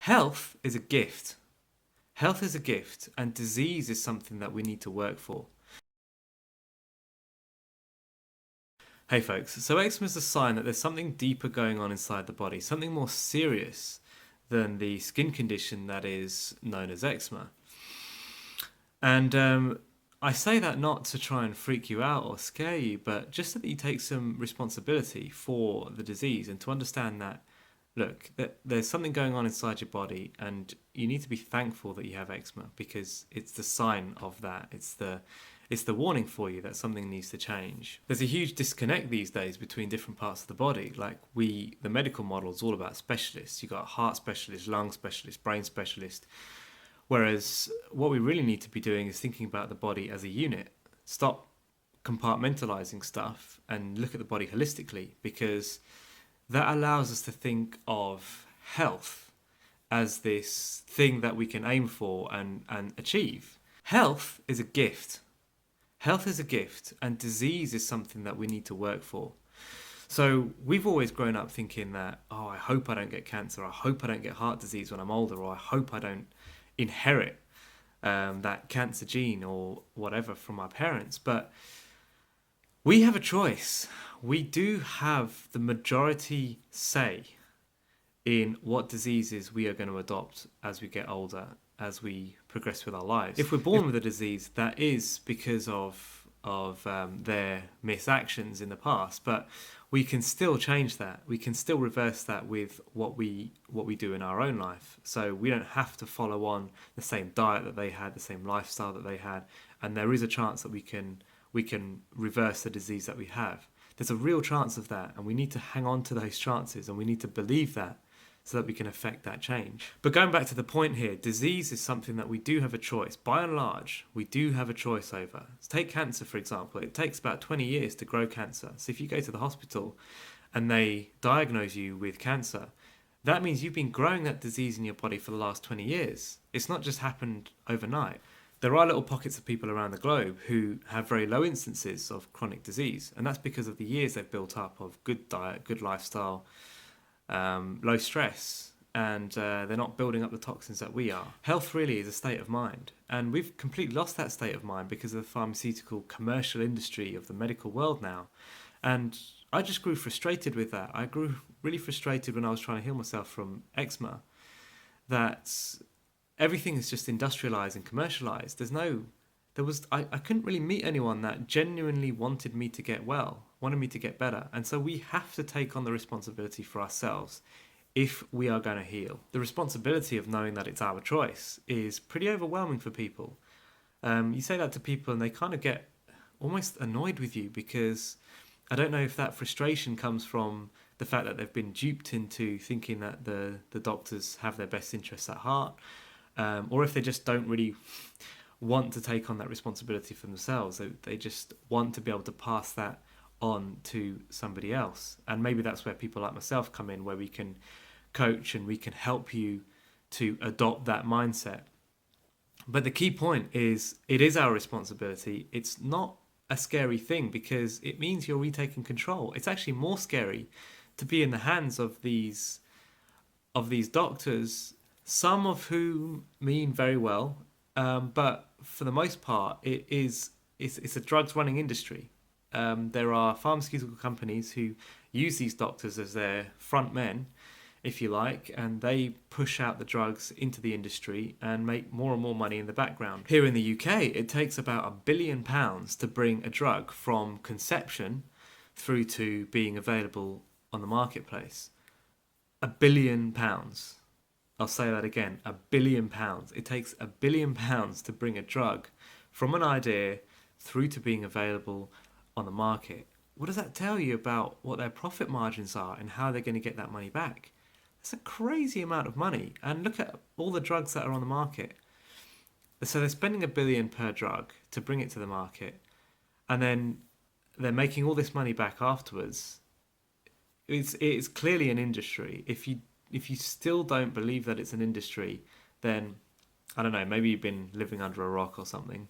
Health is a gift. Health is a gift, and disease is something that we need to work for. Hey folks, so eczema is a sign that there's something deeper going on inside the body, something more serious than the skin condition that is known as eczema. And I say that not to try and freak you out or scare you, but just so that you take some responsibility for the disease and to understand that, look, that there's something going on inside your body, and you need to be thankful that you have eczema because it's the sign of that. It's the warning for you that something needs to change. There's a huge disconnect these days between different parts of the body. Like the medical model is all about specialists. You've got heart specialist, lung specialist, brain specialist. Whereas what we really need to be doing is thinking about the body as a unit. Stop compartmentalizing stuff and look at the body holistically, because that allows us to think of health as this thing that we can aim for and achieve. Health is a gift. Health is a gift, and disease is something that we need to work for. So we've always grown up thinking that, oh, I hope I don't get cancer, I hope I don't get heart disease when I'm older, or I hope I don't inherit that cancer gene or whatever from our parents. But we have a choice. We do have the majority say in what diseases we are going to adopt as we get older, as we progress with our lives. If we're born with a disease, that is because of their misactions in the past, but we can still change that. We can still reverse that with what we do in our own life. So we don't have to follow on the same diet that they had, the same lifestyle that they had, and there is a chance that we can reverse the disease that we have. There's a real chance of that, and we need to hang on to those chances, and we need to believe that so that we can affect that change. But going back to the point here, disease is something that we do have a choice. By and large, we do have a choice over. Let's take cancer, for example. It takes about 20 years to grow cancer. So if you go to the hospital and they diagnose you with cancer, that means you've been growing that disease in your body for the last 20 years. It's not just happened overnight. There are little pockets of people around the globe who have very low instances of chronic disease, and that's because of the years they've built up of good diet, good lifestyle, low stress, and they're not building up the toxins that we are. Health really is a state of mind, and we've completely lost that state of mind because of the pharmaceutical commercial industry of the medical world now. And I just grew frustrated with that. I grew really frustrated when I was trying to heal myself from eczema, that everything is just industrialized and commercialized. I couldn't really meet anyone that genuinely wanted me to get well, wanted me to get better. And so we have to take on the responsibility for ourselves if we are going to heal. The responsibility of knowing that it's our choice is pretty overwhelming for people. You say that to people and they kind of get almost annoyed with you, because I don't know if that frustration comes from the fact that they've been duped into thinking that the doctors have their best interests at heart, or if they just don't really want to take on that responsibility for themselves. They just want to be able to pass that on to somebody else. And maybe that's where people like myself come in, where we can coach and we can help you to adopt that mindset. But the key point is, it is our responsibility. It's not a scary thing because it means you're retaking control. It's actually more scary to be in the hands of these doctors, some of whom mean very well, but for the most part, it's a drugs running industry. There are pharmaceutical companies who use these doctors as their front men, if you like, and they push out the drugs into the industry and make more and more money in the background. Here in the UK, it takes about £1 billion to bring a drug from conception through to being available on the marketplace. £1 billion. I'll say that again, £1 billion. It takes £1 billion to bring a drug from an idea through to being available on the market. What does that tell you about what their profit margins are and how they're going to get that money back? It's a crazy amount of money. And look at all the drugs that are on the market. So they're spending £1 billion per drug to bring it to the market, and then they're making all this money back afterwards. It's clearly an industry. If you still don't believe that it's an industry, then I don't know, maybe you've been living under a rock or something.